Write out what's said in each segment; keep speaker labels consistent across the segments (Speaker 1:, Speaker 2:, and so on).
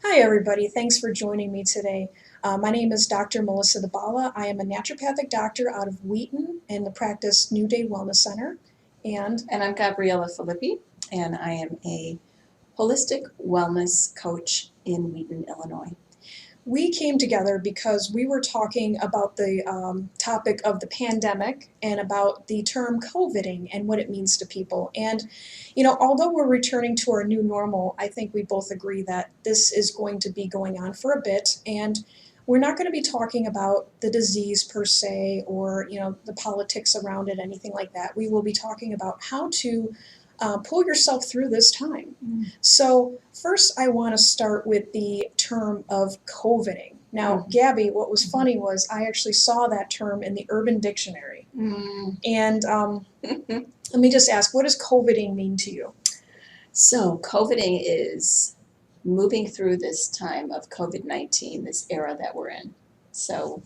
Speaker 1: Hi, everybody. Thanks for joining me today. My name is Dr. Melissa Dybala. I am a naturopathic doctor out of Wheaton in the practice New Day Wellness Center. And
Speaker 2: I'm Gabriella Filippi, and I am a holistic wellness coach in Wheaton, Illinois.
Speaker 1: we came together because we were talking about the topic of the pandemic and about the term COVIDing and what it means to people. And, although we're returning to our new normal, I think we both agree that this is going to be going on for a bit. And we're not going to be talking about the disease per se or, the politics around it, anything like that. We will be talking about how to pull yourself through this time. So first, I want to start with the term of COVIDing. Now, Gabby, what was funny was I actually saw that term in the Urban Dictionary. And let me just ask, what does COVIDing mean to you?
Speaker 2: So, COVIDing is moving through this time of COVID-19, this era that we're in. So,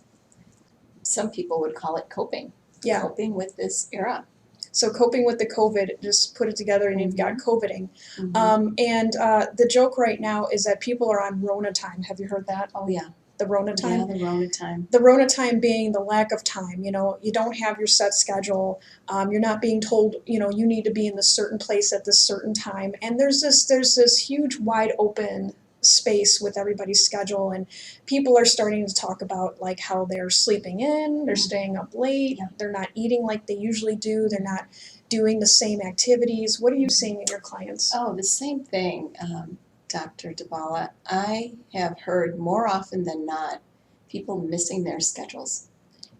Speaker 2: some people would call it coping.
Speaker 1: Yeah.
Speaker 2: Coping with this era.
Speaker 1: So coping with the COVID, just put it together and you've got COVIDing. And the joke right now is that people are on Rona time. Have you heard that?
Speaker 2: Oh, yeah.
Speaker 1: The Rona time?
Speaker 2: Yeah, the Rona time.
Speaker 1: The Rona time being the lack of time. You don't have your set schedule. You're not being told, you need to be in this certain place at this certain time. And there's this huge wide open space with everybody's schedule, and people are starting to talk about like how they're sleeping in, they're staying up late, they're not eating like they usually do, they're not doing the same activities. What are you seeing in your clients?
Speaker 2: Oh, the same thing, Dr. Dybala. I have heard more often than not people missing their schedules.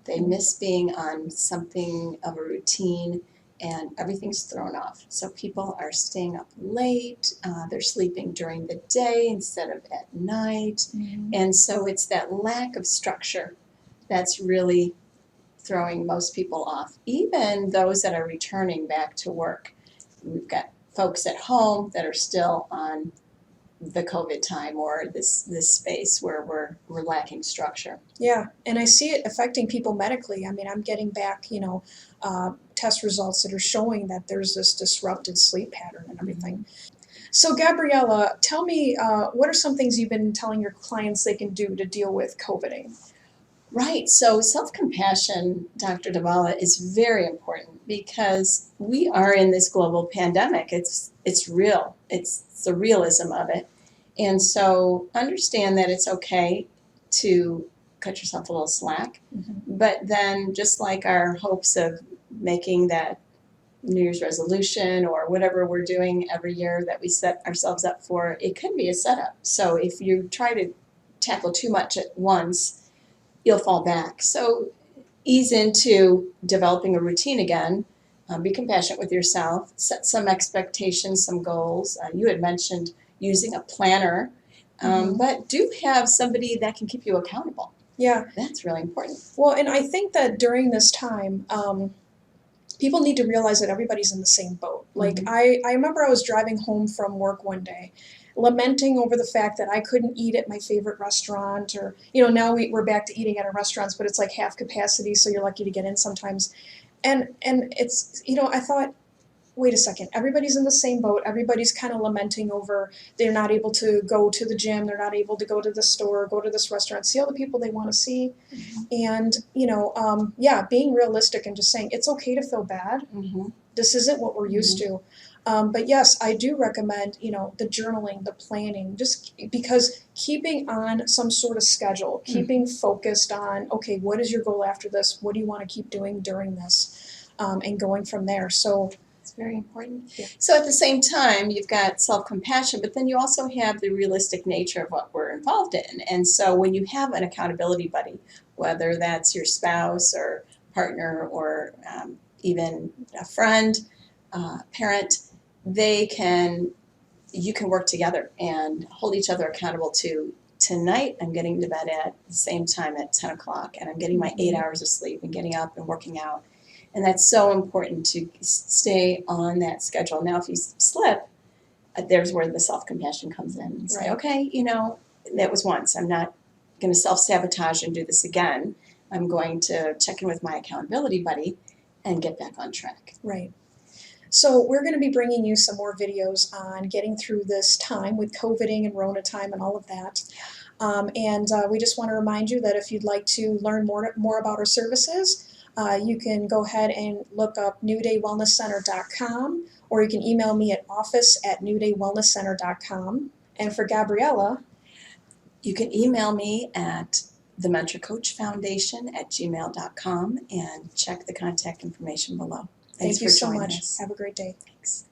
Speaker 2: They miss being on something of a routine and everything's thrown off. So people are staying up late, they're sleeping during the day instead of at night. And so it's that lack of structure that's really throwing most people off, even those that are returning back to work. We've got folks at home that are still on the COVID time or this space where we're lacking structure.
Speaker 1: Yeah, and I see it affecting people medically. I mean, I'm getting back, test results that are showing that there's this disrupted sleep pattern and everything. So, Gabriella, tell me, what are some things you've been telling your clients they can do to deal with COVIDing?
Speaker 2: Right. So self-compassion, Dr. Dybala, is very important because we are in this global pandemic. It's real. It's the realism of it. And so understand that it's okay to cut yourself a little slack. But then just like our hopes of making that New Year's resolution or whatever we're doing every year that we set ourselves up for, it can be a setup. So if you try to tackle too much at once, you'll fall back. So ease into developing a routine again. Be compassionate with yourself. Set some expectations, some goals. You had mentioned using a planner, but do have somebody that can keep you accountable.
Speaker 1: Yeah.
Speaker 2: That's really important.
Speaker 1: Well, and I think that during this time, people need to realize that everybody's in the same boat. Like, I remember I was driving home from work one day, lamenting over the fact that I couldn't eat at my favorite restaurant, or, now we're back to eating at our restaurants, but it's like half capacity, so you're lucky to get in sometimes. And it's, I thought, wait a second, everybody's in the same boat. Everybody's kind of lamenting over they're not able to go to the gym, they're not able to go to the store, go to this restaurant, see all the people they want to see. And, being realistic and just saying it's okay to feel bad. This isn't what we're used to. But yes, I do recommend, the journaling, the planning, just because keeping on some sort of schedule, keeping focused on, okay, what is your goal after this? What do you want to keep doing during this? And going from there. So
Speaker 2: it's very important.
Speaker 1: Yeah.
Speaker 2: So at the same time, you've got self-compassion, but then you also have the realistic nature of what we're involved in. And so when you have an accountability buddy, whether that's your spouse or partner or even a friend, parent, you can work together and hold each other accountable to, tonight I'm getting to bed at the same time at 10 o'clock and I'm getting my 8 hours of sleep and getting up and working out. And that's so important to stay on that schedule. Now, if you slip, there's where the self-compassion comes in and say, okay, that was once. I'm not going to self-sabotage and do this again. I'm going to check in with my accountability buddy and get back on track.
Speaker 1: Right. So we're going to be bringing you some more videos on getting through this time with COVIDing and Rona time and all of that. And we just want to remind you that if you'd like to learn more about our services, you can go ahead and look up newdaywellnesscenter.com, or you can email me at office@newdaywellnesscenter.com. And for Gabriella,
Speaker 2: You can email me at thementorcoachfoundation@gmail.com and check the contact information below. Thanks
Speaker 1: thank you
Speaker 2: for
Speaker 1: so
Speaker 2: joining
Speaker 1: much.
Speaker 2: us.
Speaker 1: Have a great day.
Speaker 2: Thanks.